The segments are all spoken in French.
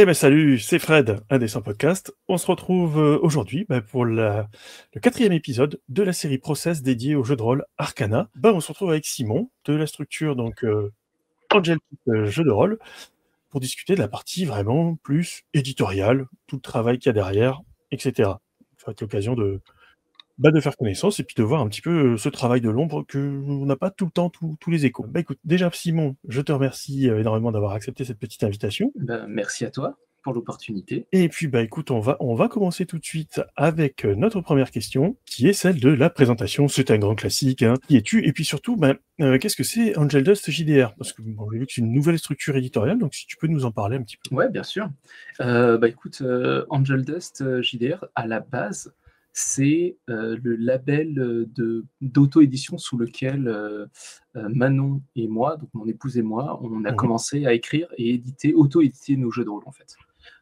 Eh ben salut, c'est Fred, un des 100 podcasts. On se retrouve aujourd'hui pour le 4e épisode de la série Process dédiée au jeu de rôle Arcana. On se retrouve avec Simon de la structure Angel jeu de rôle pour discuter de la partie vraiment plus éditoriale, tout le travail qu'il y a derrière, etc. Ça va être l'occasion de faire connaissance et puis de voir un petit peu ce travail de l'ombre qu'on n'a pas tout le temps tous les échos. Écoute, déjà Simon, je te remercie énormément d'avoir accepté cette petite invitation. Merci à toi pour l'opportunité. Et puis écoute, on va commencer tout de suite avec notre première question, qui est celle de la présentation. C'est un grand classique, hein. Qui es-tu? Et puis surtout, qu'est-ce que c'est Angel Dust JDR? Parce que j'ai vu que c'est une nouvelle structure éditoriale, donc si tu peux nous en parler un petit peu. Ouais, bien sûr. Écoute, Angel Dust JDR, à la base, c'est le label d'auto-édition sous lequel Manon et moi, donc mon épouse et moi, on a commencé à écrire et auto-éditer nos jeux de rôle, en fait.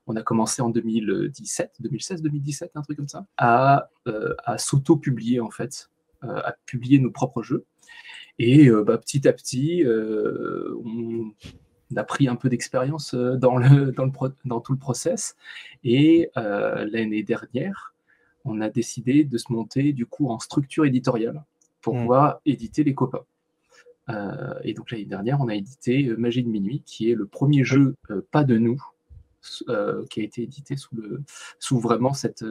On a commencé en 2016-2017, un truc comme ça, à s'auto-publier, en fait, à publier nos propres jeux. Et petit à petit, on a pris un peu d'expérience dans tout le process. Et l'année dernière, on a décidé de se monter du coup en structure éditoriale pour pouvoir éditer les copains. Et donc l'année dernière, on a édité Magie de Minuit, qui est le premier jeu pas de nous, qui a été édité sous vraiment cette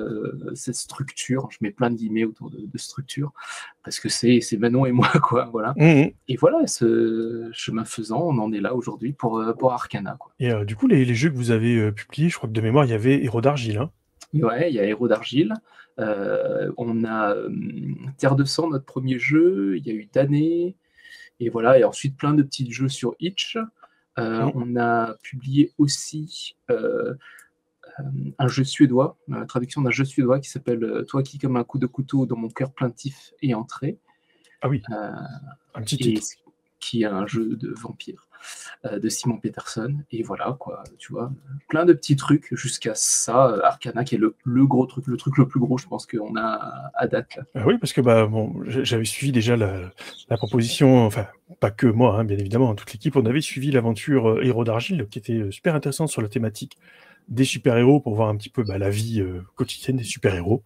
structure. Je mets plein de guillemets autour de structure, parce que c'est Manon et moi, quoi. Voilà. Et voilà, ce chemin faisant, on en est là aujourd'hui pour Arcana, quoi. Et du coup, les jeux que vous avez publiés, je crois que de mémoire, il y avait Héros d'Argile. Hein. Ouais, il y a Héros d'Argile. On a Terre de Sang, notre premier jeu. Il y a eu Damné. Et voilà, et ensuite plein de petits jeux sur Itch. On a publié aussi un jeu suédois, la traduction d'un jeu suédois qui s'appelle Toi qui comme un coup de couteau dans mon cœur plaintif et entré. Ah oui, un petit titre. Qui est un jeu de vampire de Simon Peterson. Et voilà, quoi, tu vois, plein de petits trucs jusqu'à ça, Arcana qui est le gros truc, le truc le plus gros, je pense qu'on a à date. Là. Oui, parce que j'avais suivi déjà la proposition, enfin, pas que moi, hein, bien évidemment, toute l'équipe, on avait suivi l'aventure Héros d'Argile, qui était super intéressante sur la thématique des super-héros, pour voir un petit peu la vie quotidienne des super-héros,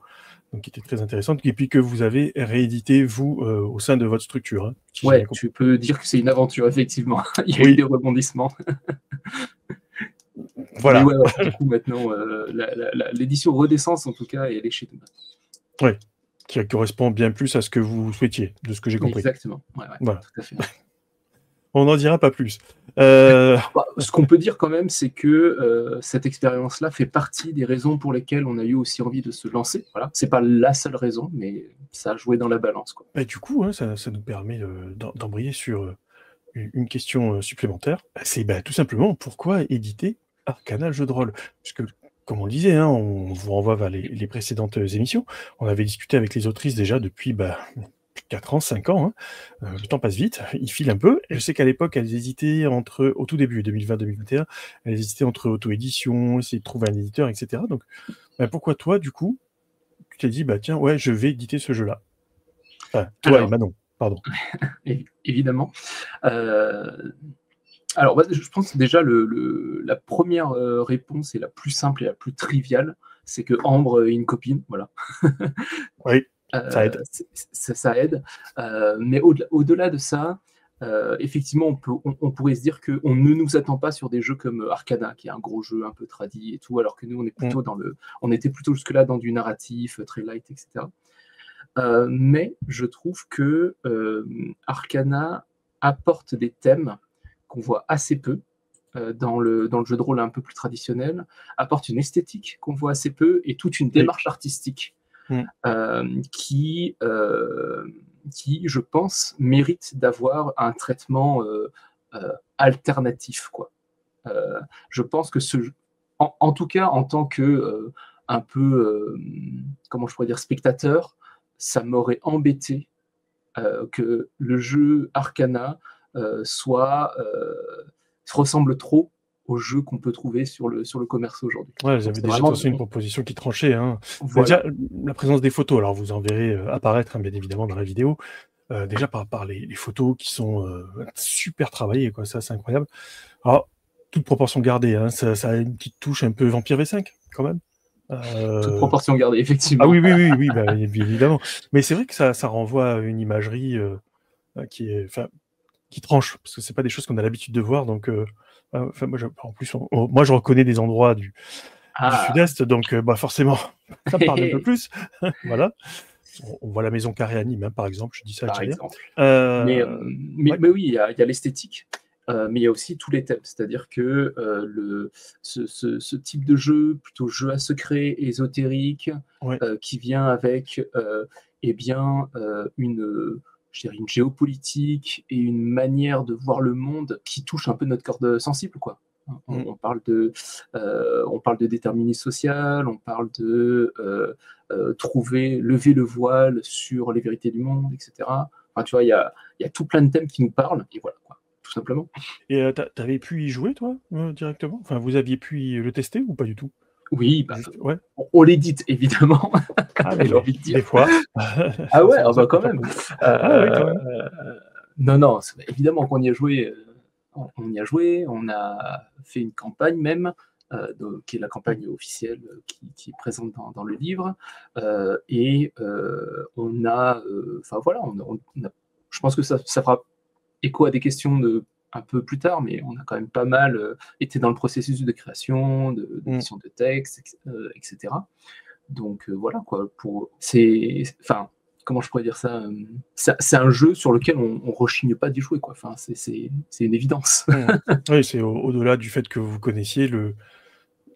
donc qui était très intéressante, et puis que vous avez réédité, vous, au sein de votre structure. Hein, si ouais, tu peux dire que c'est une aventure, effectivement. Il y a eu des rebondissements. Voilà. Mais ouais, du coup, maintenant, l'édition Renaissance, en tout cas, elle est chez nous. Oui, qui correspond bien plus à ce que vous souhaitiez, de ce que j'ai compris. Exactement, ouais, voilà. Tout à fait. On n'en dira pas plus. Ce qu'on peut dire quand même, c'est que cette expérience-là fait partie des raisons pour lesquelles on a eu aussi envie de se lancer. Voilà. C'est pas la seule raison, mais ça a joué dans la balance, quoi. Et du coup, hein, ça nous permet d'embrayer sur une question supplémentaire. C'est tout simplement pourquoi éditer Arcana le jeu de rôle? Parce que, comme on le disait, hein, on vous renvoie vers les précédentes émissions. On avait discuté avec les autrices déjà depuis 4 ans, 5 ans. Hein. Le temps passe vite, il file un peu. Je sais qu'à l'époque, elles hésitaient au tout début, 2020-2021, elles hésitaient entre auto-édition, essayer de trouver un éditeur, etc. Donc, pourquoi toi, du coup, tu t'es dit, tiens, ouais, je vais éditer ce jeu-là? Enfin, toi et Manon, pardon. Évidemment. Alors, je pense que déjà, la première réponse et la plus simple et la plus triviale, c'est que Ambre est une copine, voilà. Oui, ça aide. Ça aide. Mais au-delà de ça, effectivement, on pourrait se dire qu'on ne nous attend pas sur des jeux comme Arcana, qui est un gros jeu un peu tradi et tout, alors que nous, on est plutôt on était plutôt jusque-là dans du narratif, très light, etc. Mais je trouve que Arcana apporte des thèmes qu'on voit assez peu dans le jeu de rôle un peu plus traditionnel, apporte une esthétique qu'on voit assez peu et toute une démarche artistique qui, je pense, mérite d'avoir un traitement alternatif, quoi. Je pense que en tout cas, en tant que un peu, comment je pourrais dire, spectateur, ça m'aurait embêté que le jeu Arcana ressemble trop aux jeux qu'on peut trouver sur le commerce aujourd'hui. Ouais, vous avez déjà lancé une proposition qui tranchait. Hein. Voilà. Déjà, la présence des photos, alors vous en verrez apparaître, hein, bien évidemment, dans la vidéo. Déjà par les photos qui sont super travaillées, quoi, ça c'est incroyable. Alors, toute proportion gardée, hein, ça a une petite touche un peu Vampire V5, quand même. Toute proportion gardée, Ah effectivement. oui, oui, oui, oui, bah, évidemment. Mais c'est vrai que ça renvoie à une imagerie qui est, enfin, qui tranche, parce que c'est pas des choses qu'on a l'habitude de voir. Donc, enfin, moi, en plus, moi, je reconnais des endroits du Ah, Sud-Est, donc, bah, forcément, ça me parle un peu plus. Voilà. On voit la maison carrée à Nîmes, hein, par exemple. Je dis ça, je par dis rien. exemple. Mais, Ouais, mais oui, il y a l'esthétique, mais il y a aussi tous les thèmes. C'est-à-dire que ce type de jeu, plutôt jeu à secret, ésotérique, ouais. qui vient avec eh bien, je dirais une géopolitique et une manière de voir le monde qui touche un peu notre corde sensible, quoi. Mm. On parle de déterminisme social, on parle de lever le voile sur les vérités du monde, etc. Enfin, tu vois, il y a tout plein de thèmes qui nous parlent, et voilà, quoi, tout simplement. Et t'avais pu y jouer, toi, directement? Enfin, vous aviez pu le tester ou pas du tout? Oui, bah, Juste, ouais. on l'édite, évidemment, Ah, j'ai envie de des dire. fois. Ah ouais, C'est ah pour ça bah que je quand préfère même. poser. Ah oui, quand même. Non, non, évidemment qu'on y a joué. On y a joué, on a fait une campagne même, qui est la campagne officielle qui est présente dans le livre. Et on a, enfin voilà, je pense que ça fera écho à des questions un peu plus tard, mais on a quand même pas mal été dans le processus de création, Mm. d'édition de textes, etc. Donc voilà quoi. Enfin, comment je pourrais dire ça, c'est un jeu sur lequel on rechigne pas d'y jouer, quoi. Enfin, c'est une évidence. Mm. Oui, c'est au-delà du fait que vous connaissiez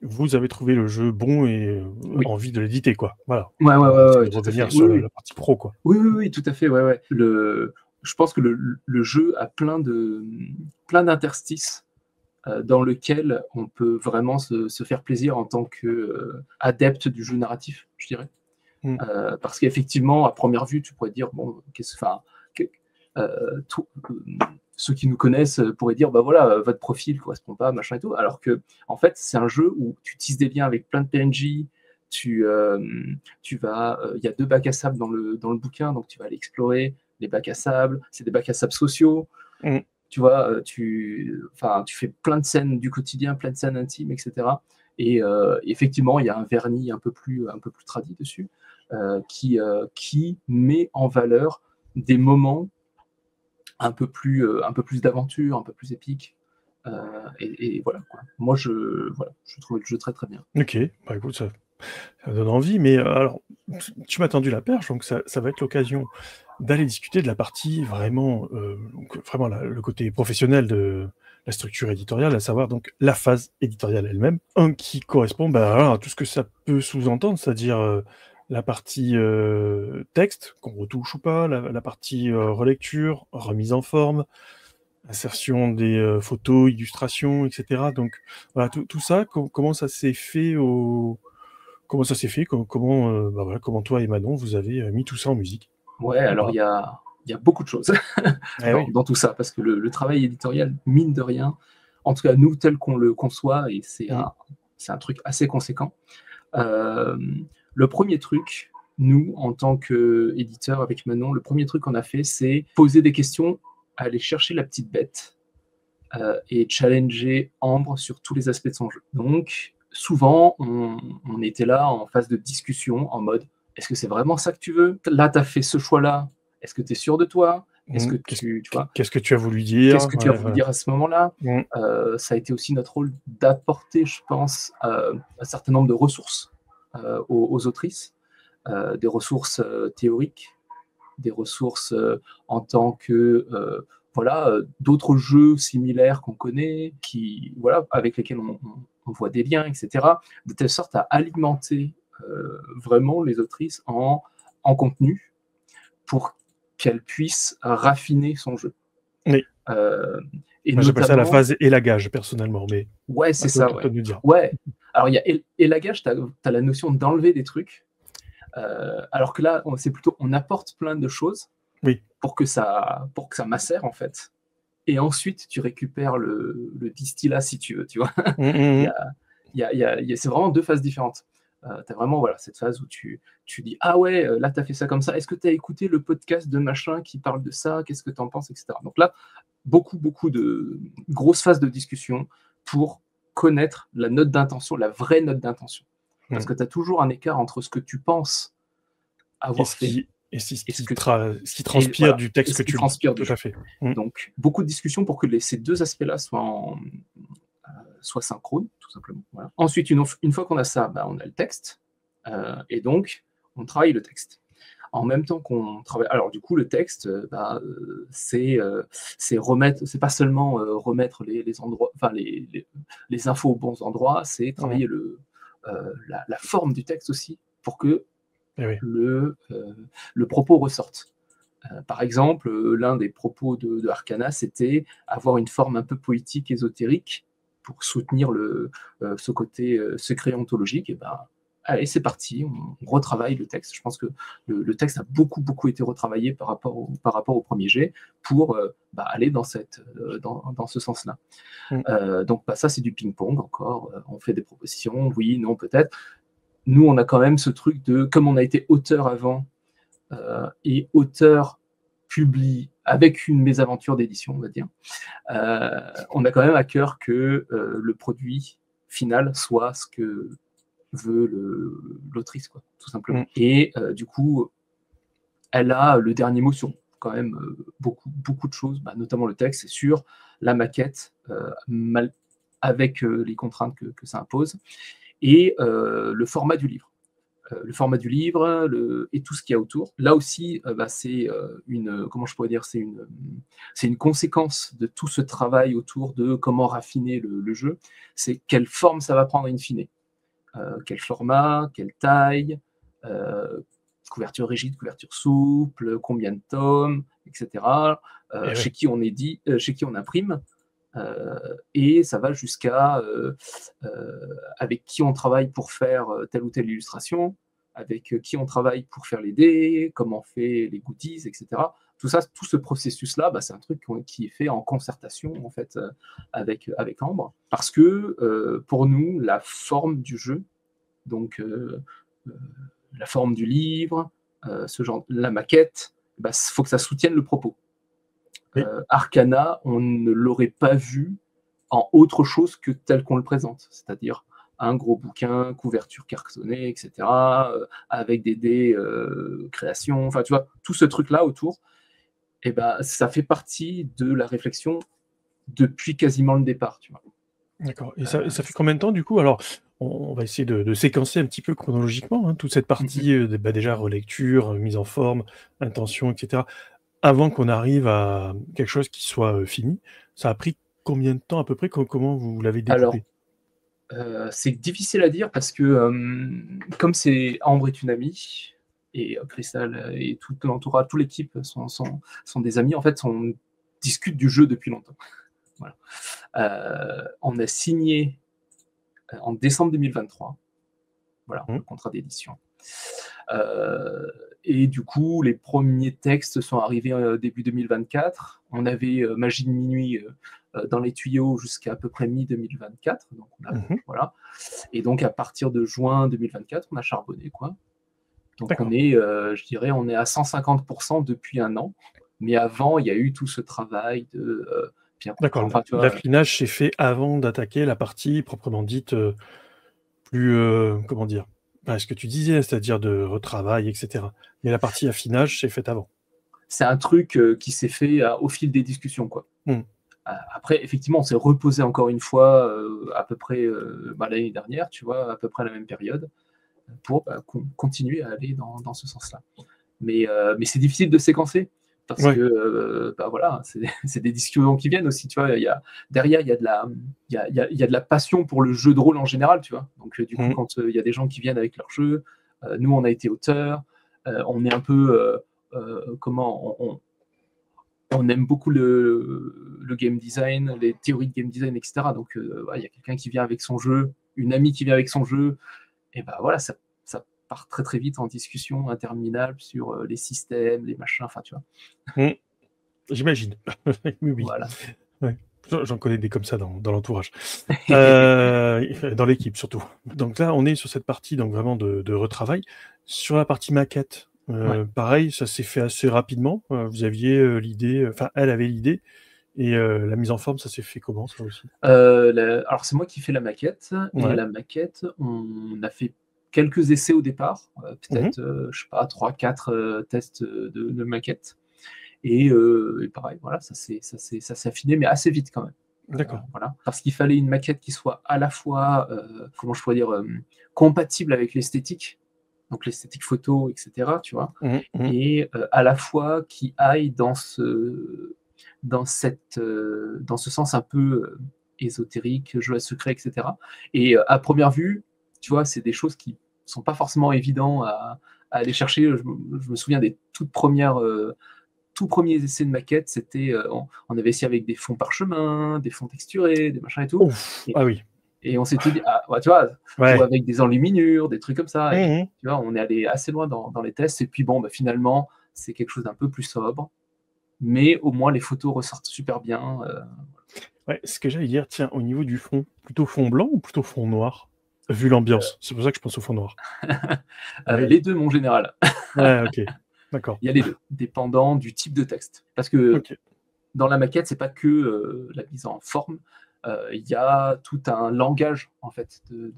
vous avez trouvé le jeu bon et Oui. envie de l'éditer, quoi. Voilà. Ouais, ouais, ouais, C'est ouais, de tout à revenir fait. Oui, sur oui. la partie pro, quoi. Oui, oui, oui, tout à fait, ouais, ouais. Je pense que le jeu a plein d'interstices dans lequel on peut vraiment se faire plaisir en tant qu'adepte du jeu narratif, je dirais. Mm. Parce qu'effectivement, à première vue, tu pourrais dire, bon, enfin, ceux qui nous connaissent pourraient dire, bah voilà, votre profil correspond pas, machin et tout. Alors que, en fait, c'est un jeu où tu tisses des liens avec plein de PNJ. Il y a 2 bacs à sable dans le bouquin, donc tu vas aller explorer les bacs à sable. C'est des bacs à sable sociaux. Mm. Tu vois, tu fais plein de scènes du quotidien, plein de scènes intimes, etc. Et effectivement, il y a un vernis un peu plus tradit dessus, qui met en valeur des moments un peu plus d'aventure, un peu plus épique. Et voilà, quoi. Moi, je trouvais le jeu très très bien. Ok, bah écoute, ça donne envie, mais alors, tu m'as tendu la perche, donc ça va être l'occasion d'aller discuter de la partie vraiment, donc vraiment le côté professionnel de la structure éditoriale, à savoir donc la phase éditoriale elle-même, qui correspond bah, à tout ce que ça peut sous-entendre, c'est-à-dire la partie texte, qu'on retouche ou pas, la partie relecture, remise en forme, insertion des photos, illustrations, etc. Donc voilà, tout ça, comment ça s'est fait comment ça s'est fait, comment, bah voilà, comment toi et Manon, vous avez mis tout ça en musique? Ouais, Ou alors pas? il y a beaucoup de choses Eh dans, oui. dans tout ça, parce que le travail éditorial, mine de rien, en tout cas nous tel qu'on le conçoit, et Mmh. c'est un truc assez conséquent. Euh, le premier truc, nous, en tant qu'éditeur avec Manon, le premier truc qu'on a fait, c'est poser des questions, aller chercher la petite bête et challenger Ambre sur tous les aspects de son jeu. Donc, souvent, on était là en phase de discussion, en mode, est-ce que c'est vraiment ça que tu veux? Là, tu as fait ce choix-là. Est-ce que tu es sûr de toi? Est-ce Mmh. que tu vois, Qu'est-ce que tu as voulu dire? qu'est-ce que tu as Ouais, voulu voilà. dire à ce moment-là? Mmh. Ça a été aussi notre rôle d'apporter, je pense, un certain nombre de ressources aux autrices, des ressources théoriques, des ressources en tant que voilà, d'autres jeux similaires qu'on connaît, voilà, avec lesquels on voit des liens, etc., de telle sorte à alimenter vraiment les autrices en contenu pour qu'elles puissent raffiner son jeu. Oui. Euh, et Moi, j'appelle ça la notamment, phase élagage, personnellement, mais ouais, à c'est toi ça, de ouais. nous dire. Ouais. Alors, il y a élagage, tu as la notion d'enlever des trucs, alors que là, c'est plutôt, on apporte plein de choses Oui. pour que ça macère, en fait. Et ensuite, tu récupères le distillat, si tu veux, tu vois. Mmh, Il mmh y mh. a, c'est vraiment 2 phases différentes. Tu as vraiment voilà, cette phase où tu dis, ah ouais, là, tu as fait ça comme ça. Est-ce que tu as écouté le podcast de machin qui parle de ça? Qu'est-ce que tu en penses, etc. Donc là, beaucoup de grosses phases de discussion, pour connaître la note d'intention, la vraie note d'intention. Parce Mmh. que tu as toujours un écart entre ce que tu penses Et avoir ce fait qui et c'est ce et ce qui que ce qui et transpire voilà, du et texte ce que qui tu lis. transpire du Tout à jeu. fait. Mmh. Donc beaucoup de discussions pour que ces 2 aspects-là soient synchrones, tout simplement, voilà. Ensuite, une fois qu'on a ça, bah, on a le texte, et donc on travaille le texte. En même temps qu'on travaille alors du coup le texte, c'est remettre c'est pas seulement, remettre les endroits enfin les infos aux bons endroits, c'est Mmh. travailler la forme du texte aussi pour que Et oui. le propos ressorte. Par exemple, l'un des propos de Arcana, c'était avoir une forme un peu poétique, ésotérique, pour soutenir ce côté secret ontologique. Et ben, allez, c'est parti, on retravaille le texte. Je pense que le texte a beaucoup, beaucoup été retravaillé par rapport au premier jet pour aller dans ce sens-là. Mmh. Donc, ça, c'est du ping-pong encore. On fait des propositions, oui, non, peut-être. Nous, on a quand même ce truc de, comme on a été auteur avant, et auteur publie avec une mésaventure d'édition, on va dire, on a quand même à cœur que le produit final soit ce que veut l'autrice, quoi, tout simplement. Mmh. Et du coup, elle a le dernier mot sur quand même beaucoup, beaucoup de choses, notamment le texte, c'est sûr, la maquette, avec les contraintes que ça impose, et le format du livre. Le format du livre et tout ce qu'il y a autour. Là aussi, c'est comment je pourrais dire, c'est une conséquence de tout ce travail autour de comment raffiner le jeu. C'est quelle forme ça va prendre in fine. Quel format, quelle taille, euh, couverture rigide, couverture souple, combien de tomes, etc. Et Chez ouais. qui on chez qui on imprime. Et ça va jusqu'à avec qui on travaille pour faire telle ou telle illustration, avec qui on travaille pour faire les dés, comment on fait les goodies, etc. Tout ça, tout ce processus-là, c'est un truc qui est fait en concertation en fait avec Ambre, parce que pour nous, la forme du jeu, donc euh, la forme du livre, la maquette, faut que ça soutienne le propos. Oui. Arcana, on ne l'aurait pas vu en autre chose que tel qu'on le présente, c'est-à-dire un gros bouquin, couverture cartonnée, etc., avec des dés création, enfin tu vois, tout ce truc-là autour, et ça fait partie de la réflexion depuis quasiment le départ, tu vois. D'accord. Et ça fait combien de temps du coup? Alors, on va essayer de séquencer un petit peu chronologiquement, hein, toute cette partie, déjà relecture, mise en forme, intention, et cetera. Avant qu'on arrive à quelque chose qui soit, fini, ça a pris combien de temps à peu près? Comment vous l'avez Alors, découpé? c'est difficile à dire parce que comme c'est Ambre est une amie et Crystal et tout l'entourage, toute l'équipe sont des amis. En fait, on discute du jeu depuis longtemps. Voilà. On a signé en décembre 2023. Voilà, Mmh. le contrat d'édition. Et du coup, les premiers textes sont arrivés début 2024. On avait Magie de minuit dans les tuyaux jusqu'à à peu près mi-2024. Donc Mmh. voilà. Et donc à partir de juin 2024, on a charbonné, quoi. Donc D'accord. je dirais, on est à 150% depuis un an. Mais avant, il y a eu tout ce travail de D'accord, enfin, tu vois, l'affinage s'est fait avant d'attaquer la partie proprement dite, plus, comment dire? Bah, ce que tu disais, c'est-à-dire de retravail et cetera. Mais la partie affinage s'est faite avant. c'est un truc qui s'est fait au fil des discussions, quoi. Mmh. Après, effectivement, on s'est reposé encore une fois à peu près l'année dernière, tu vois, à peu près à la même période, pour continuer à aller dans ce sens-là. Mais c'est difficile de séquencer parce Ouais. que voilà, c'est des discussions qui viennent aussi, tu vois. Derrière, il y a de la passion pour le jeu de rôle en général, tu vois. Donc du coup, Mmh. quand il y a des gens qui viennent avec leur jeu, nous on a été auteurs, on est un peu on aime beaucoup le game design, les théories de game design, etc. Donc, il y a quelqu'un qui vient avec son jeu, une amie qui vient avec son jeu, et voilà, ça part très très vite en discussion interminable sur les systèmes, les machins, enfin, tu vois. Mmh. J'imagine. Oui, oui. Voilà. Ouais. J'en connais des comme ça dans l'entourage. Dans l'équipe surtout. Donc là, on est sur cette partie donc vraiment de retravail. Sur la partie maquette, Ouais. pareil, ça s'est fait assez rapidement. Vous aviez, l'idée, enfin elle avait l'idée Et la mise en forme, ça s'est fait comment, ça aussi? Alors c'est moi qui fais la maquette et Ouais. la maquette, on a fait quelques essais au départ, Mmh. peut-être, je sais pas 3-4 tests, de maquette et pareil, voilà, ça s'est affiné, mais assez vite quand même. D'accord. Voilà, parce qu'il fallait une maquette qui soit à la fois, comment je pourrais dire? Compatible avec l'esthétique, donc l'esthétique photo et cetera, tu vois? Mmh mh. Et à la fois qui aille dans ce sens un peu, ésotérique, jeu à secret et cetera et à première vue, tu vois, c'est des choses qui sont pas forcément évidents à aller chercher. Je me souviens des tout premiers essais de maquettes, c'était, on avait essayé avec des fonds parchemin, des fonds texturés, des machins et tout Ouf! et Ah oui. et on s'était dit: «Ah» ouais, tu vois? Ou Ouais. avec des enluminures, des trucs comme ça et Mmh mh. tu vois, on est allé assez loin dans les tests et puis bon, bah, finalement, c'est quelque chose d'un peu plus sobre, mais au moins les photos ressortent super bien, Ouais, ce que j'allais dire, tiens, au niveau du fond, plutôt fond blanc ou plutôt fond noir? Vu l'ambiance, c'est pour ça que je pense au fond noir. Oui. les 2 mon général. Ouais, OK. D'accord. Il y a les 2, dépendant du type de texte. Parce que OK. dans la maquette, c'est pas que, la mise en forme, il y a tout un langage en fait de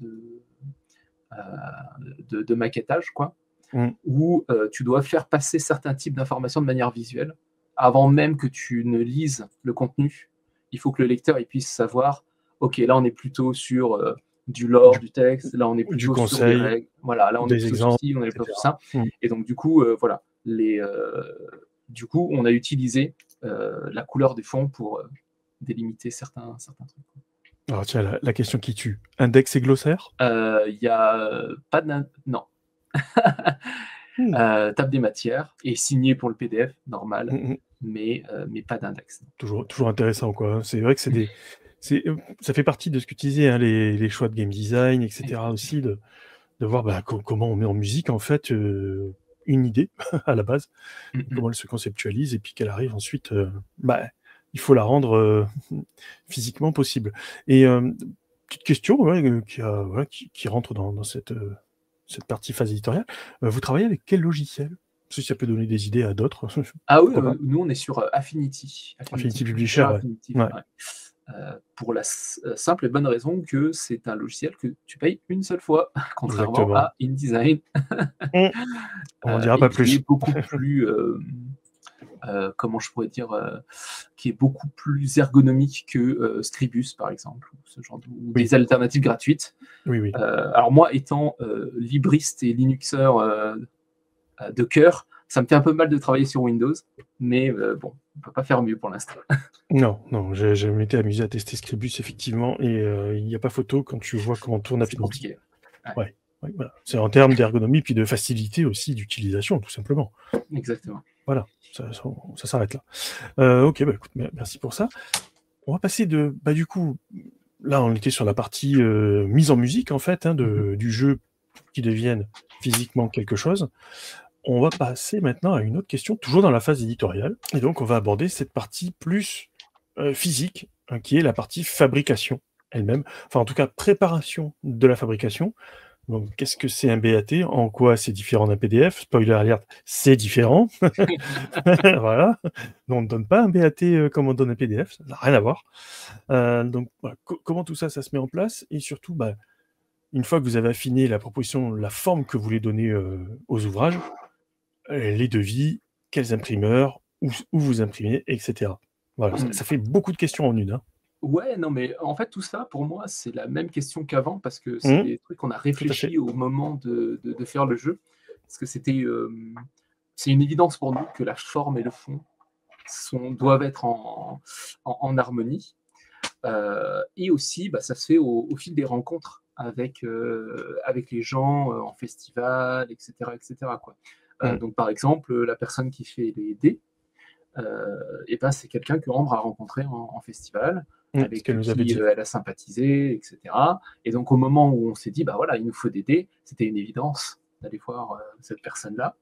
maquettage quoi, Mmh. où, tu dois faire passer certains types d'informations de manière visuelle. Avant même que tu ne lises le contenu, il faut que le lecteur il puisse savoir: «OK, là on est plutôt sur, du lore Du du texte, là on est du plutôt sur des conseil, règles, voilà, là on est des plutôt sur exemples ci, on est et plutôt sur cetera. ça» Mmh. et donc du coup, voilà, du coup, on a utilisé, la couleur des fonds pour, délimiter certains trucs. Alors tiens, la question qui tue, index et glossaire? Il y a, pas non. Mmh. Table des matières et signé pour le PDF, normal, Mmh mh. mais pas d'index. Toujours intéressant, quoi, hein. C'est vrai que ça fait partie de ce que tu disais, hein, les choix de game design et cetera Exactement. aussi de voir, bah, comment on met en musique en fait, une idée à la base, Mmh mh. comment elle se conceptualise et puis qu'elle arrive ensuite, bah, il faut la rendre, physiquement possible et petite question, ouais, qui a voilà, qui rentre dans cette partie phase éditoriale. Vous travaillez avec quel logiciel? Si ça peut donner des idées à d'autres, Ah oui, pourquoi pas? nous on est sur, Affinity Affinity Publisher, Publisher, ouais. Affinity, Ouais. ouais. Pour la simple et bonne raison que c'est un logiciel que tu payes une seule fois, contrairement Exactement. à InDesign, Mmh. On n'en dira et pas qui est plus. beaucoup plus, comment je pourrais dire? Qui est beaucoup plus ergonomique que, Scribus par exemple, ou ce genre ou Oui, des alternatives gratuites. oui, oui. Alors moi étant, libriste et linuxeur, de cœur, ça me fait un peu mal de travailler sur Windows, mais bon, on peut pas faire mieux pour l'instant. Non, non, je m'étais amusé à tester Scribus effectivement et il y a pas photo quand tu vois comment tourne C'est Affinity. compliqué. Ouais, Ouais, ouais, voilà. C'est en termes d'ergonomie puis de facilité aussi d'utilisation tout simplement. exactement. Voilà, ça s'arrête là. OK, bah, écoute, merci pour ça. On va passer bah, du coup, là, on était sur la partie, mise en musique en fait, hein, Mmh mh. du jeu pour qu'il devienne physiquement quelque chose. On va passer maintenant à une autre question, toujours dans la phase éditoriale et donc on va aborder cette partie plus, physique, qui est la partie fabrication elle-même. Enfin, en tout cas, préparation de la fabrication. Donc qu'est-ce que c'est un BAT? En quoi c'est différent d'un PDF? Spoiler alert, c'est différent. Voilà. On ne donne pas un BAT, comme on donne un PDF, ça n'a rien à voir. Donc voilà, comment tout ça, ça se met en place et surtout, bah, une fois que vous avez affiné la proposition, la forme que vous voulez donner, aux ouvrages, les devis, quels imprimeurs, où vous imprimez et cetera. Voilà, ça Mmh. ça fait beaucoup de questions en une, hein. Ouais, non, mais en fait, tout ça, pour moi, c'est la même question qu'avant parce que c'est Mmh, des trucs qu'on a tout à fait. réfléchi au moment de faire le jeu. Parce que c'est une évidence pour nous que la forme et le fond doivent être en harmonie. Et aussi, bah, ça se fait au fil des rencontres avec les gens, en festival et cetera, quoi. Mmh, Donc par exemple, la personne qui fait les dés, et ben, c'est quelqu'un que Ambre a rencontré en festival, ce avec qu'elle nous avait qui, dit. elle a sympathisé et cetera et donc au moment où on s'est dit: «Bah, voilà, il nous faut des dés», c'était une évidence d'aller voir, cette personne-là.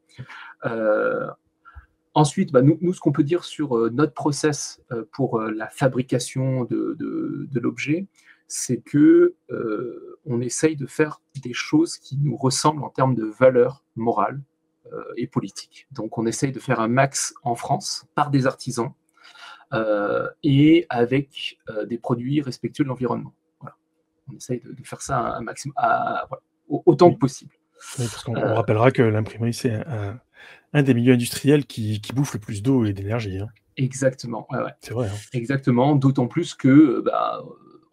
Heu, Ensuite, bah, nous ce qu'on peut dire sur, notre process, pour, la fabrication de l'objet, c'est que, on essaye de faire des choses qui nous ressemblent en termes de valeurs morales, et politiques. Donc on essaye de faire un max en France par des artisans, et avec des produits respectueux de l'environnement. Voilà. On essaye de faire ça un maximum, voilà, autant que Oui, possible. oui, parce qu'on rappellera que l'imprimerie, c'est un des milieux industriels qui bouffe le plus d'eau et d'énergie, hein. Exactement, ouais, ouais. C'est vrai, hein. Exactement, d'autant plus que,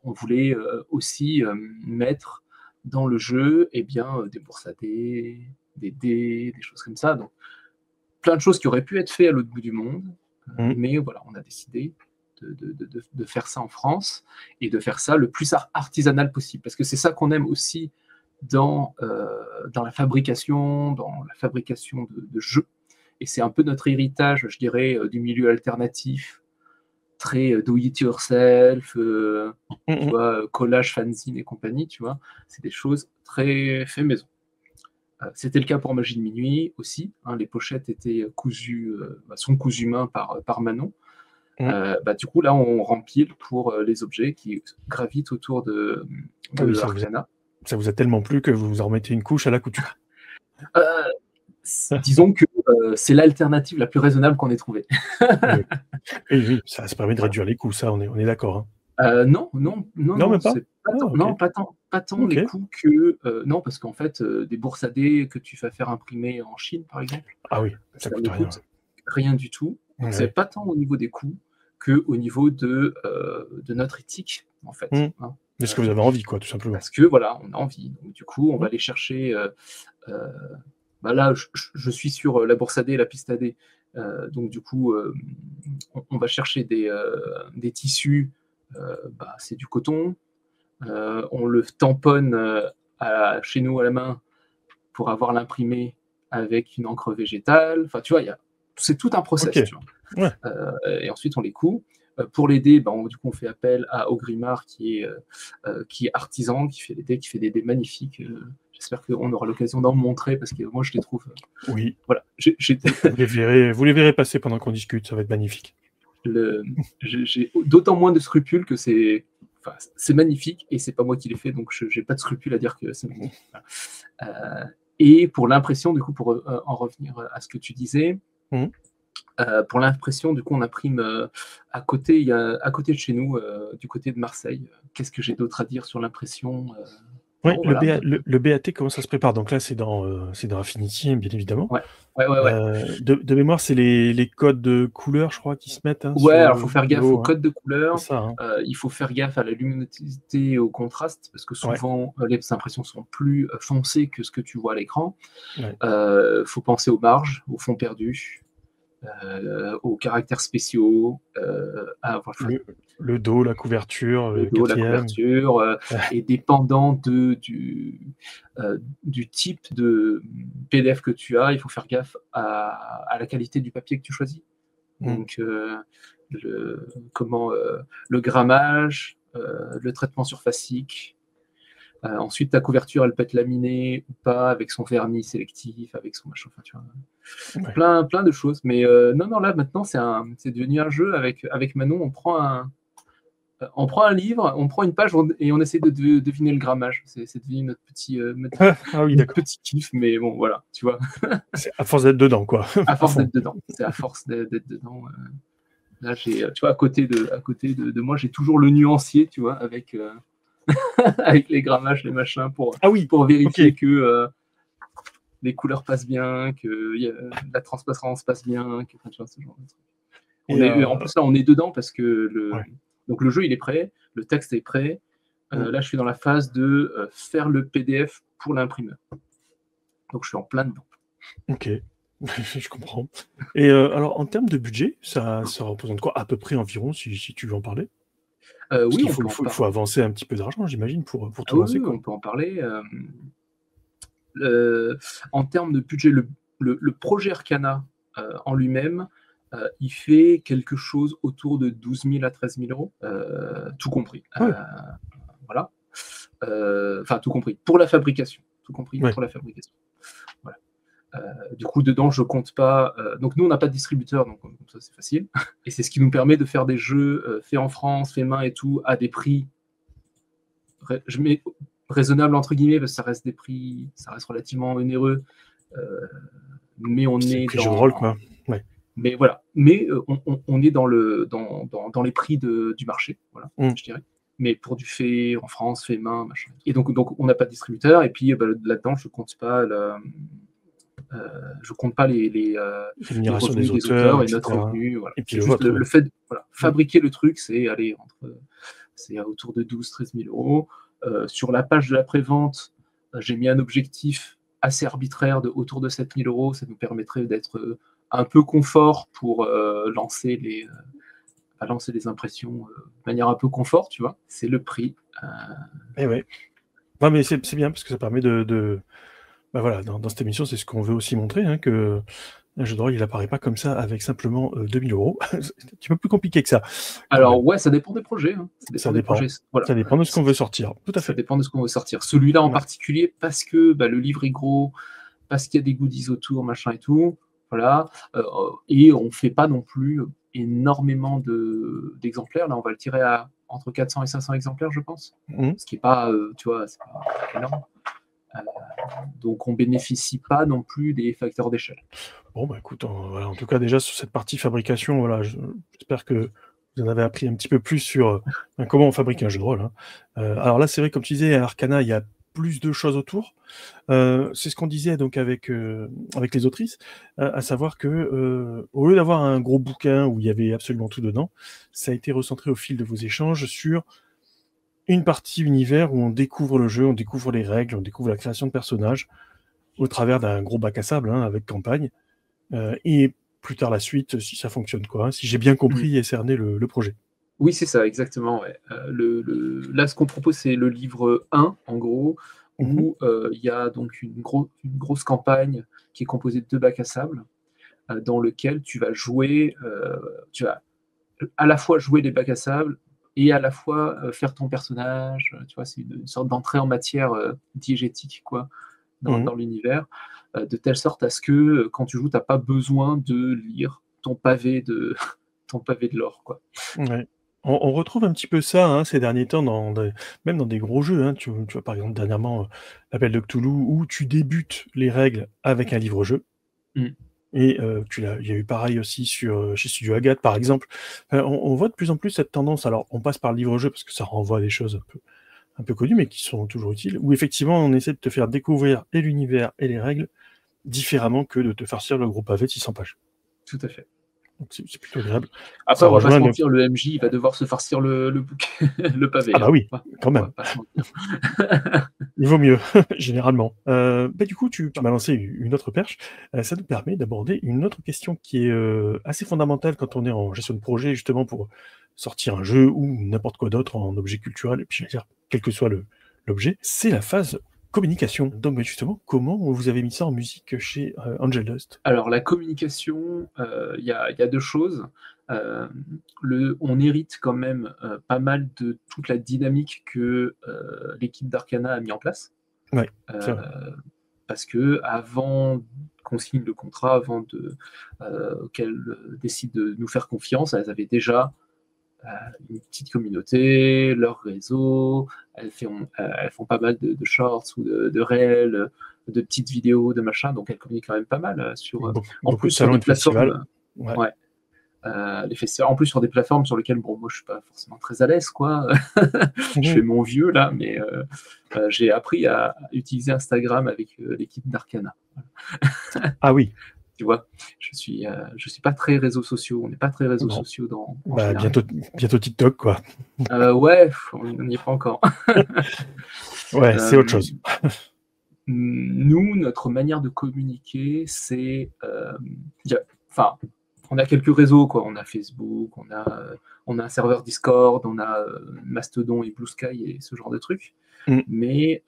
on voulait, aussi, mettre dans le jeu, eh bien, des bourses à dés, des dés, des choses comme ça, donc plein de choses qui auraient pu être faites à l'autre bout du monde, Mmh. mais voilà, on a décidé de faire ça en France et de faire ça le plus artisanal possible. Parce que c'est ça qu'on aime aussi dans la fabrication de jeux. Et c'est un peu notre héritage, je dirais, du milieu alternatif, très do it yourself, Mmh tu mh. vois, collage, fanzine et compagnie, tu vois. C'est des choses très fait maison. C'était le cas pour Magie de minuit aussi, hein, les pochettes étaient cousues, sont cousues main par Manon. Mmh. Du coup, là, on rempile pour les objets qui gravitent autour Ah oui, de Arcana. ça vous a tellement plu que vous en remettez une couche à la couture. Euh, Disons que c'est l'alternative la plus raisonnable qu'on ait trouvée. Oui. Oui, oui, ça permet de Voilà. réduire les coûts, ça, on est d'accord, hein. Non, non, non, Non, non, même pas? c'est pas Ah tant, OK. non, pas tant OK. les coûts que non, parce qu'en fait, des bourses à dés que tu vas faire imprimer en Chine, par exemple, Ah oui, ça ça coûte ne rien, coûte ouais. rien du tout. Donc c'est Ouais. pas tant au niveau des coûts qu'au niveau de notre éthique, en fait, Mmh. hein. Est-ce que vous avez envie, quoi, tout simplement? Parce que voilà, on a envie. Donc du coup, on va Mmh. aller chercher, heu, là, je suis sur, la bourse à dés, la piste à dés, donc du coup, on va chercher des tissus, c'est du coton, on le tamponne, chez nous à la main pour avoir l'imprimé avec une encre végétale. Enfin, tu vois, c'est tout un OK. process, tu vois. Ouais. Et ensuite, on les coud. Pour les dés, du coup, on fait appel à Augrimard qui est artisan, qui fait des dés, qui fait des dés magnifiques. J'espère qu'on aura l'occasion d'en montrer parce que moi, je les trouve. Oui. Voilà, Vous les verrez passer pendant qu'on discute, ça va être magnifique. le, j'ai d'autant moins de scrupules que c'est magnifique et c'est pas moi qui l'ai fait, donc je n'ai pas de scrupules à dire que c'est magnifique. Voilà. Et pour l'impression, du coup, pour en revenir à ce que tu disais, Mmh. pour l'impression, du coup, on imprime à côté, à côté de chez nous, du côté de Marseille. Qu'est-ce que j'ai d'autre à dire sur l'impression? Ouais, Non, voilà. le BAT, comment ça se prépare? Donc là, c'est dans Affinity, bien évidemment. Ouais, ouais, ouais, ouais. De mémoire, c'est les codes de couleurs, je crois, qui se mettent, hein, Ouais, sur alors il faut faire le gaffe au haut, hein? code de C'est couleur, ça, hein? il faut faire gaffe à la luminosité et au contraste, parce que Ouais, souvent, les impressions sont plus foncées que ce que tu vois à l'écran. ouais. Faut penser aux marges, au fond perdu, aux caractères spéciaux, enfin, Le dos, la couverture, le le dos, la 4e. couverture, et dépendant du type de PDF que tu as, il faut faire gaffe à la qualité du papier que tu choisis. Mmh. Donc, le grammage, le traitement surfacique. Ensuite, ta couverture, elle peut être laminée ou pas, avec son vernis sélectif, avec son machin, enfin, tu vois, Ouais. plein de choses. Mais non, non, là, maintenant, c'est devenu un jeu avec Manon. On prend un livre, on prend une page et on essaie de deviner le grammage. C'est devenu Ah oui, notre d'accord. petit kiff, mais bon, voilà, tu vois, C'est à force d'être dedans, quoi, à à force fond. d'être dedans. C'est à force d'être dedans. Là, tu vois, à côté de moi, j'ai toujours le nuancier, tu vois, avec, avec les grammages, les machins, Ah oui! pour OK. vérifier que les couleurs passent bien, que la transparence passe bien, que, enfin, tu vois, ce genre de truc. Et En plus, là, on est dedans parce que ouais. donc le jeu, il est prêt, le texte est prêt. Mmh. Là, je suis dans la phase de faire le PDF pour l'imprimeur. Donc, je suis en plein dedans. OK. Je comprends. Et alors en termes de budget, ça représente quoi à peu près environ, si tu veux en parler? Parce Oui, qu'il on faut peut il en faut il parler. faut avancer un petit peu d'argent, j'imagine, pour Ah tout oui, lancer, oui, quoi? on peut en parler. En termes de budget, le projet Arcana en lui-même, il fait quelque chose autour de 12 000 à 13 000 euros, tout compris. Ouais, Voilà. Enfin, tout compris. Pour la fabrication. Tout compris ouais. pour la fabrication. Voilà. Du coup, dedans, je compte pas. Donc, nous, on n'a pas de distributeur, donc comme ça, c'est facile. Et c'est ce qui nous permet de faire des jeux faits en France, faits main et tout, à des prix, je mets raisonnable entre guillemets, parce que ça reste des prix, ça reste relativement onéreux. Mais on C'est le est prix jeu de rôle, dans. quoi. Ouais. Mais voilà. Mais on est dans les prix du marché, voilà, je dirais. Mais pour du fait en France, fait main, machin. Et donc on n'a pas de distributeur. Et puis là-dedans, je compte pas les Rémunération des revenus des auteurs, auteurs et notre etc. revenu. Voilà. Et puis C'est le juste vôtre, le fait de fabriquer le truc, c'est c'est autour de 12 000 à 13 000 €. Sur la page de la prévente, j'ai mis un objectif assez arbitraire autour de 7 000 €. Ça nous permettrait d'être un peu confort pour lancer les impressions de manière un peu confort, tu vois. C'est le prix. Et ouais. Non, mais c'est bien parce que ça permet bah voilà, dans cette émission, c'est ce qu'on veut aussi montrer, hein, que un jeu de rôle, il apparaît pas comme ça avec simplement 2000 €. C'est un petit peu plus compliqué que ça, quand même. Alors ouais, ça dépend des projets, hein. Ça Ça dépend des dépend. projets. Voilà. Ça dépend de ce qu'on veut sortir. Tout à Ça fait. dépend de ce qu'on veut sortir. Celui-là en Ouais. particulier, parce que le livre est gros, parce qu'il y a des goodies autour, machin et tout, voilà. Et on fait pas non plus énormément d'exemplaires. Là, on va le tirer à entre 400 et 500 exemplaires, je pense. Ce qui est pas, tu vois, c'est pas énorme. Donc on bénéficie pas non plus des facteurs d'échelle. Bon, bah écoute, voilà, en tout cas, déjà sur cette partie fabrication, voilà, j'espère que vous en avez appris un petit peu plus sur comment on fabrique un jeu de rôle, hein. Alors là, c'est vrai, comme tu disais, à Arcana, il y a plus de choses autour. C'est ce qu'on disait donc avec les autrices, à savoir que au lieu d'avoir un gros bouquin où il y avait absolument tout dedans, ça a été recentré au fil de vos échanges sur une partie univers où on découvre le jeu, on découvre les règles, on découvre la création de personnages au travers d'un gros bac à sable, hein, avec campagne. Et plus tard la suite, si ça fonctionne, quoi, hein, si j'ai bien compris et cerné le projet. Oui, c'est ça, exactement, ouais. Là, ce qu'on propose, c'est le livre 1, en gros, Mmh. où il y a donc une grosse campagne qui est composée de 2 bacs à sable, dans lequel tu vas jouer, tu vas à la fois jouer les bacs à sable et à la fois faire ton personnage. Tu vois, c'est une sorte d'entrée en matière diégétique, quoi, Mmh. dans l'univers, de telle sorte à ce que quand tu joues, tu n'as pas besoin de lire ton pavé de, ton pavé de lore, quoi. Ouais. On retrouve un petit peu ça, hein, ces derniers temps même dans des gros jeux, hein. Tu vois, par exemple, dernièrement, L'Appel de Cthulhu, où tu débutes les règles avec un livre-jeu Mm. et il y a eu pareil aussi chez Studio Agathe, par exemple. On voit de plus en plus cette tendance. Alors, on passe par le livre-jeu parce que ça renvoie à des choses un peu connues, mais qui sont toujours utiles, où effectivement, on essaie de te faire découvrir et l'univers et les règles différemment que de te farcir le gros pavé de 600 pages. Tout à fait. Donc c'est plutôt agréable. Après, Ça on va pas se rejoint le mentir, le MJ, il va devoir se farcir le bouquet, le pavé, Ah bah hein. oui, quand On va même. pas se mentir. Il vaut mieux, généralement. Bah, du coup, tu m'as lancé une autre perche. Ça nous permet d'aborder une autre question qui est assez fondamentale quand on est en gestion de projet, justement pour sortir un jeu ou n'importe quoi d'autre en objet culturel, et puis je veux dire, quel que soit l'objet, c'est la phase communication. Donc bah, justement, comment vous avez mis ça en musique chez Angel Dust? Alors, la communication, il y a 2 choses. On hérite quand même pas mal de toute la dynamique que l'équipe d'Arcana a mis en place. Ouais, c'est Euh, vrai. Parce que avant qu'on signe le contrat, avant qu'elles décident de nous faire confiance, elles avaient déjà une petite communauté, leur réseau, elles font pas mal de shorts ou de réels, de petites vidéos, de machin, donc elles communiquent quand même pas mal en Beaucoup plus de sur salons des et de festivals. plateformes, Ouais. ouais, les festivals, en plus sur des plateformes sur lesquelles, bon, moi je suis pas forcément très à l'aise, quoi. Je fais Mhm. mon vieux là, mais j'ai appris à utiliser Instagram avec l'équipe d'Arcana. Ah oui, Tu vois, je suis pas très réseaux sociaux, on n'est pas très réseaux bon. sociaux en Bah, général. bientôt TikTok, quoi. Ouais, on n'y est pas encore. Ouais, c'est autre Euh, chose. Nous, notre manière de communiquer, c'est, enfin, on a quelques réseaux, quoi. On a Facebook, on a un serveur Discord, on a Mastodon et Blue Sky et ce genre de trucs. Mm. Mais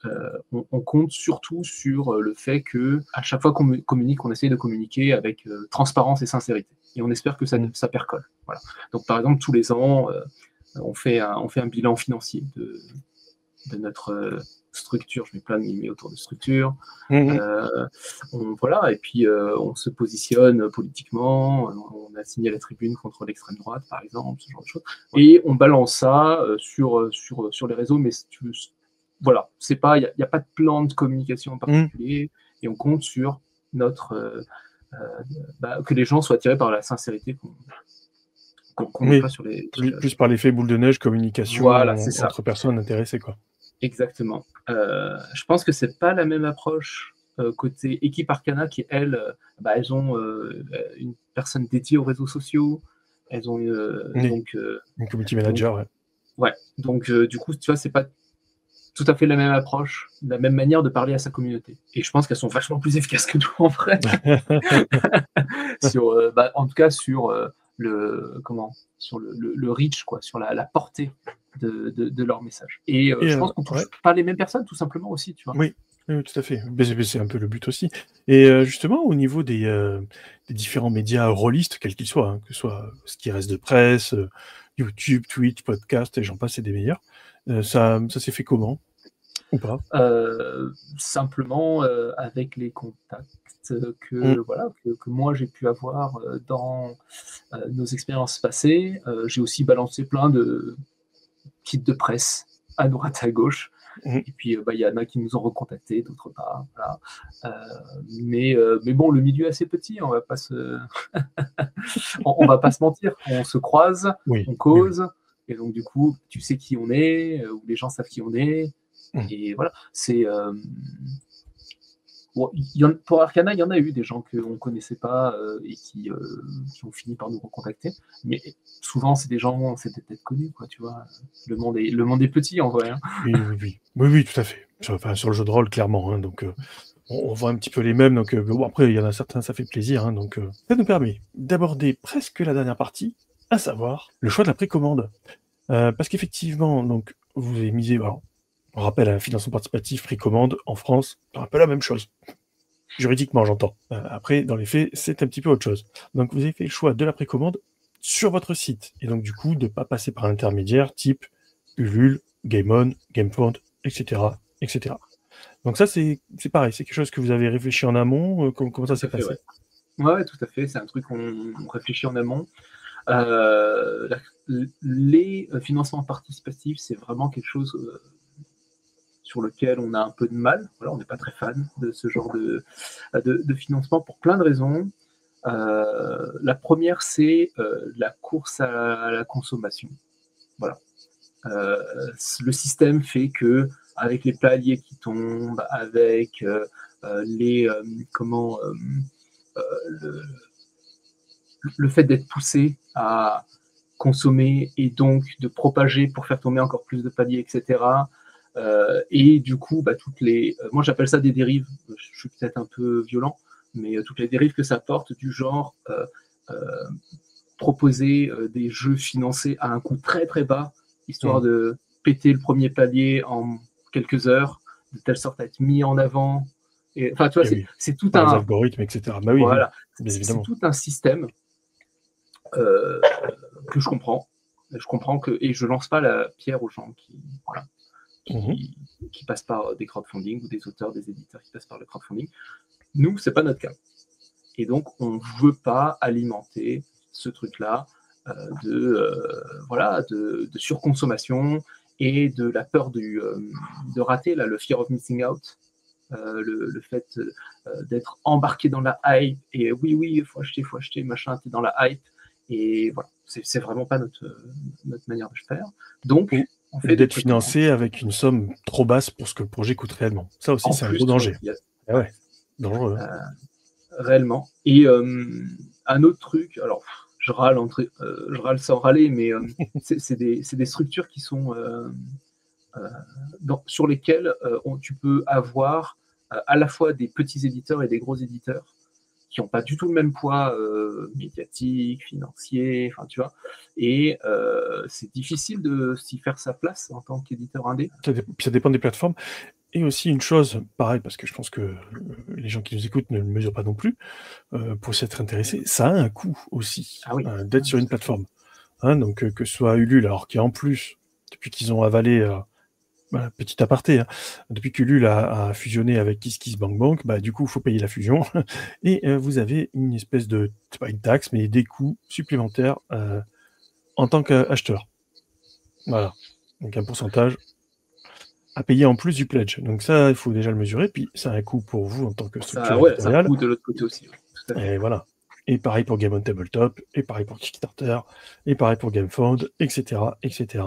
on compte surtout sur le fait que à chaque fois qu'on communique, on essaye de communiquer avec transparence et sincérité. Et on espère que Mm. ça percole. Voilà. Donc, par exemple, tous les ans, on fait un bilan financier de notre structure. Je mets plein de guillemets autour de structure. Mm. Voilà, et puis on se positionne politiquement. On a signé la tribune contre l'extrême droite, par exemple, ce genre de choses. Et on balance ça sur les réseaux, mais voilà, il n'y a pas de plan de communication en Mm. particulier, et on compte sur notre que les gens soient attirés par la sincérité qu'on Oui, déploie sur les plus par l'effet boule de neige, communication Voilà, c'est ça. entre personnes intéressées, quoi. Exactement. Je pense que c'est pas la même approche, côté équipe Arcana qui elles, elles ont, une personne dédiée aux réseaux sociaux. Elles ont, Oui, une community manager, ouais. ouais, donc du coup, tu vois, c'est pas tout à fait la même approche, la même manière de parler à sa communauté et je pense qu'elles sont vachement plus efficaces que nous en vrai sur, en tout cas sur, sur le reach quoi, sur la portée de leur message et Et je pense qu'on ouais. touche pas les mêmes personnes tout simplement aussi, tu vois? Oui, oui, tout à fait. Mais c'est un peu le but aussi. Et justement, au niveau des différents médias rôlistes, quels qu'ils soient, hein, que ce soit ce qui reste de presse, YouTube, Twitch, podcast, et j'en passe, et des meilleurs, ça s'est fait comment? Ou pas? Simplement, avec les contacts, Mmh. que moi j'ai pu avoir, dans, nos expériences passées. J'ai aussi balancé plein de kits de presse à droite à gauche Mmh. et puis, il y en a qui nous ont recontactés, d'autres pas, voilà. Mais bon, le milieu est assez petit, on va pas se on va pas se mentir. On se croise, Oui, on oui, oui. cause et donc du coup, tu sais qui on est, ou les gens savent qui on est Mmh. et voilà. C'est, bon, pour Arcana, il y en a eu des gens qu'on ne connaissait pas et qui ont fini par nous recontacter. Mais souvent, c'est des gens, c'est des têtes connues, quoi, tu vois. Le monde est petit en vrai, hein. Oui, oui, oui. Oui, oui, tout à fait. Sur le jeu de rôle, clairement, hein, donc on voit un petit peu les mêmes, donc bon, après, il y en a certains, ça fait plaisir, hein, donc ça nous permet d'aborder presque la dernière partie, à savoir le choix de la précommande. Parce qu'effectivement, donc, vous avez misé, alors, on rappelle, un financement participatif, précommande, en France, c'est un peu la même chose. Juridiquement, j'entends. Après, dans les faits, c'est un petit peu autre chose. Donc, vous avez fait le choix de la précommande sur votre site, et donc, du coup, de ne pas passer par l'intermédiaire type Ulule, GameOn, GameFound, etc., etc. Donc ça, c'est pareil, c'est quelque chose que vous avez réfléchi en amont, comment ça Tout s'est à fait, passé? ouais. Ouais, tout à fait. C'est un truc qu'on réfléchit en amont. Les financements participatifs, c'est vraiment quelque chose sur lequel on a un peu de mal. Voilà, on n'est pas très fan de ce genre de financement pour plein de raisons. La première, c'est la course à la consommation. Voilà. Euh, le système fait que, avec les paliers qui tombent, avec les comment euh, le, le fait d'être poussé à consommer et donc de propager pour faire tomber encore plus de paliers, etc. Et du coup, toutes les, moi j'appelle ça des dérives. Je suis peut-être un peu violent, mais toutes les dérives que ça porte, du genre euh, proposer des jeux financés à un coût très très bas, histoire Mmh. de péter le premier palier en quelques heures, de telle sorte à être mis en avant. Et, enfin, tu vois, Et oui, c'est tout par les un, algorithmes, etc. Bah oui, oui, voilà, bien c'est évidemment. tout un système euh, que je comprends. Je comprends que, et je lance pas la pierre aux gens voilà, Mmh. qui, qui passent par des crowdfunding ou des auteurs, des éditeurs qui passent par le crowdfunding. Nous, c'est pas notre cas. Et donc, on ne veut pas alimenter ce truc-là de surconsommation et de la peur de rater, là, le fear of missing out, le fait d'être embarqué dans la hype et oui, oui, il faut acheter, machin, t'es dans la hype. Et voilà, c'est vraiment pas notre manière de faire. Donc, on Ou fait des d'être précommandes. financé avec une somme trop basse pour ce que le projet coûte réellement. Ça aussi, En c'est un gros plus, tu vois, danger. Ah ouais, dangereux, hein. réellement. Et un autre truc, alors je râle sans râler, mais c'est des structures qui sont euh, sur lesquelles tu peux avoir à la fois des petits éditeurs et des gros éditeurs qui n'ont pas du tout le même poids médiatique, financier, enfin tu vois. Et c'est difficile de s'y faire sa place en tant qu'éditeur indé. Puis ça dépend des plateformes. Et aussi une chose, pareil, parce que je pense que les gens qui nous écoutent ne le mesurent pas non plus, pour s'être intéressés, ça a un coût aussi, Ah oui, d'être sur une tout à fait. plateforme. Hein, donc que ce soit Ulule, alors qui en plus, depuis qu'ils ont avalé, voilà, petit aparté, hein, depuis qu'Ulule a fusionné avec KissKissBankBank, du coup, il faut payer la fusion. Et vous avez une espèce de, c'est pas une taxe, mais des coûts supplémentaires en tant qu'acheteur. Voilà. Donc un pourcentage à payer en plus du pledge. Donc ça, il faut déjà le mesurer. Puis ça a un coût pour vous en tant que structure Ça, ouais, ça éditoriale. coûte de l'autre côté aussi. Ouais. tout à fait. Et voilà. Et pareil pour Game on Tabletop, et pareil pour Kickstarter, et pareil pour GameFound, etc., etc.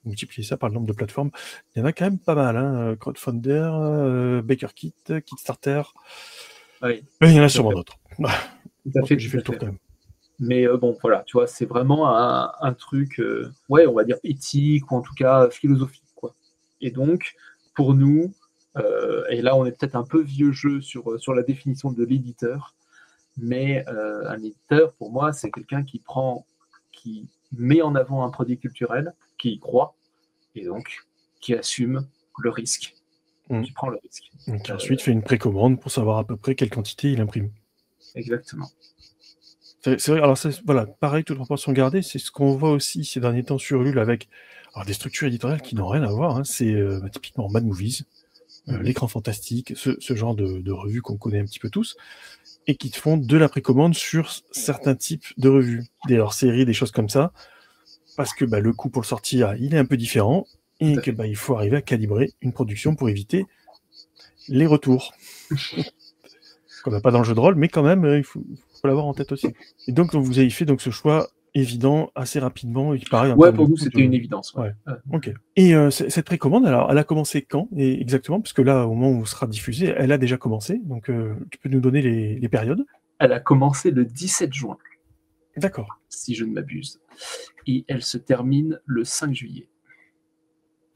Multiplier ça par le nombre de plateformes. Il y en a quand même pas mal, hein. Crowdfunder, BakerKit, Kickstarter. Oui, Il y en a tout à sûrement fait. d'autres. Tout Je à pense fait, que j'ai tout fait à le tour fait. quand même. Mais bon, voilà, tu vois, c'est vraiment un truc, ouais, on va dire éthique, ou en tout cas philosophique, quoi. Et donc, pour nous, et là, on est peut-être un peu vieux jeu sur la définition de l'éditeur, mais un éditeur, pour moi, c'est quelqu'un qui met en avant un produit culturel, qui y croit, et donc qui assume le risque, qui prend le risque. Donc ensuite, fait une précommande pour savoir à peu près quelle quantité il imprime. Exactement. C'est vrai, alors voilà, pareil, toute proportion gardée, c'est ce qu'on voit aussi ces derniers temps sur Ulule avec des structures éditoriales qui n'ont rien à voir, hein. C'est typiquement Mad Movies, L'écran fantastique, ce genre de revues qu'on connaît un petit peu tous, et qui te font de la précommande sur certains types de revues, des hors-séries, des choses comme ça, parce que le coût pour le sortir, il est un peu différent, et que il faut arriver à calibrer une production pour éviter les retours. Qu'on n'a pas dans le jeu de rôle, mais quand même, il faut l'avoir en tête aussi. Et donc, vous avez fait ce choix évident assez rapidement, et pareil en Ouais, termes de pour nous, coût. c'était une évidence. Ouais. Ok. Et cette précommande, alors, elle a commencé quand exactement? Parce que là, au moment où sera diffusée, elle a déjà commencé. Donc, tu peux nous donner les périodes? Elle a commencé le 17 juin. D'accord. Si je ne m'abuse. Et elle se termine le 5 juillet.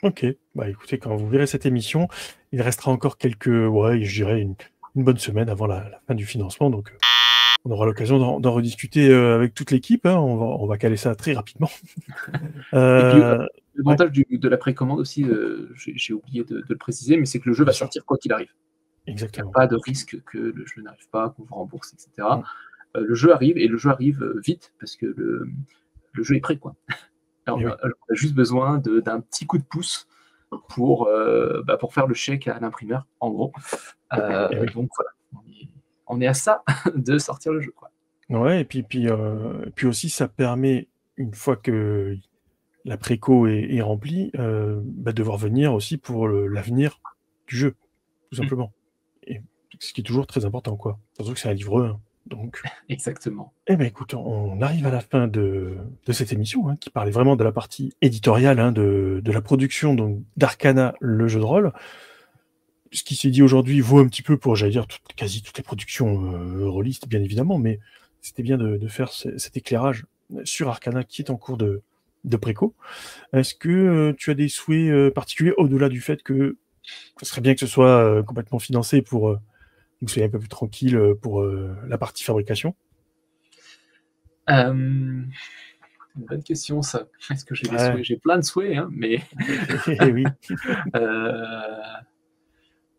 Ok. Écoutez, quand vous verrez cette émission, il restera encore je dirais une bonne semaine avant la fin du financement. Donc, on aura l'occasion d'en rediscuter avec toute l'équipe, hein. On va caler ça très rapidement. Et puis, l'avantage de la précommande aussi, j'ai oublié de le préciser, mais c'est que le jeu va sortir quoi qu'il arrive. Exactement. Il n'y a pas de risque que le jeu n'arrive pas, qu'on vous rembourse, etc. Le jeu arrive, et le jeu arrive vite, parce que le jeu est prêt, quoi. Alors, on a juste besoin d'un petit coup de pouce pour faire le chèque à l'imprimeur, en gros. Donc voilà, on est à ça de sortir le jeu, quoi. Ouais, et puis aussi, ça permet, une fois que la préco est remplie, de voir venir aussi pour l'avenir du jeu, tout simplement. Et ce qui est toujours très important, quoi. Surtout que c'est un livre 1, donc. Exactement. Écoute, on arrive à la fin de cette émission, hein, qui parlait vraiment de la partie éditoriale, hein, de la production d'Arcana, le jeu de rôle. Ce qui s'est dit aujourd'hui vaut un petit peu pour, j'allais dire, quasi toutes les productions rôlistes, bien évidemment, mais c'était bien de faire cet éclairage sur Arcana qui est en cours de préco. Est-ce que tu as des souhaits particuliers, au-delà du fait que ce serait bien que ce soit complètement financé pour que vous soyez un peu plus tranquille pour la partie fabrication? Une bonne question, ça. Est-ce que j'ai des souhaits? J'ai plein de souhaits, hein, mais Oui.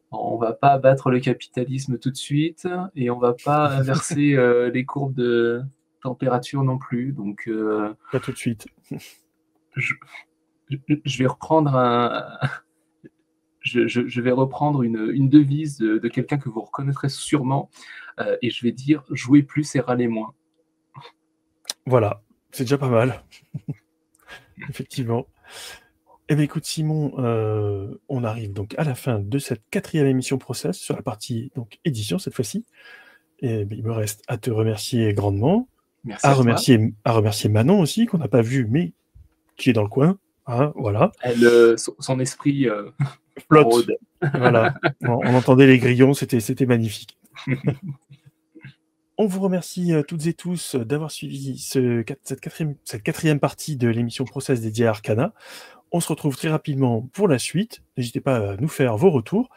On va pas abattre le capitalisme tout de suite, et on va pas inverser les courbes de température non plus. Donc, pas tout de suite. Je vais reprendre je vais reprendre une devise de quelqu'un que vous reconnaîtrez sûrement, et je vais dire: jouez plus et râlez moins. Voilà, c'est déjà pas mal. Effectivement. Écoute Simon, on arrive donc à la fin de cette 4e émission Process, sur la partie édition cette fois-ci. Et il me reste à te remercier grandement. Merci à toi. À remercier Manon aussi, qu'on n'a pas vu, mais qui est dans le coin. Hein, voilà. Son esprit flotte. Voilà. On entendait les grillons, c'était magnifique. On vous remercie toutes et tous d'avoir suivi cette 4e partie de l'émission Process dédiée à Arcana. On se retrouve très rapidement pour la suite. N'hésitez pas à nous faire vos retours.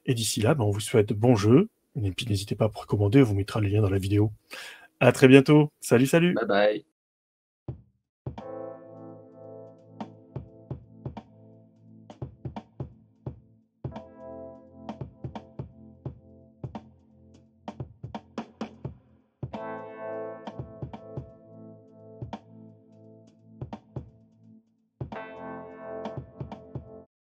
Et d'ici là, on vous souhaite bon jeu. Et puis n'hésitez pas à précommander, on vous mettra les liens dans la vidéo. À très bientôt. Salut. Bye bye.